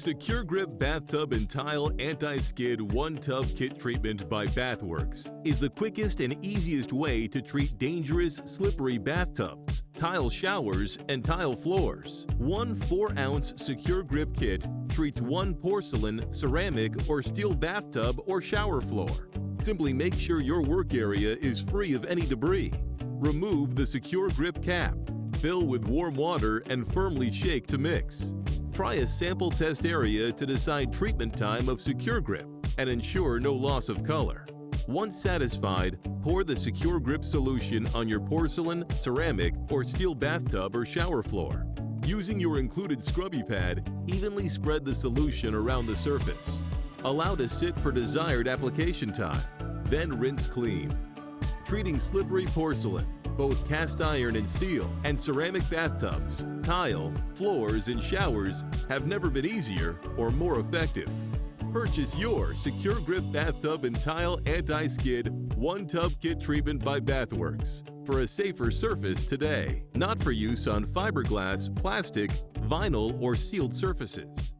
SecureGRIP Bathtub and Tile Anti-Skid One-Tub Kit Treatment by Bathworks is the quickest and easiest way to treat dangerous, slippery bathtubs, tile showers, and tile floors. One 4-ounce SecureGRIP kit treats one porcelain, ceramic, or steel bathtub or shower floor. Simply make sure your work area is free of any debris. Remove the SecureGRIP cap. Fill with warm water and firmly shake to mix. Try a sample test area to decide treatment time of SecureGRIP and ensure no loss of color. Once satisfied, pour the SecureGRIP solution on your porcelain, ceramic, or steel bathtub or shower floor. Using your included scrubby pad, evenly spread the solution around the surface. Allow to sit for desired application time, then rinse clean. Treating slippery porcelain, both cast iron and steel, and ceramic bathtubs, tile, floors, and showers have never been easier or more effective. Purchase your SecureGRIP Bathtub and Tile Anti-Skid One-Tub Kit Treatment by Bathworks for a safer surface today, not for use on fiberglass, plastic, vinyl, or sealed surfaces.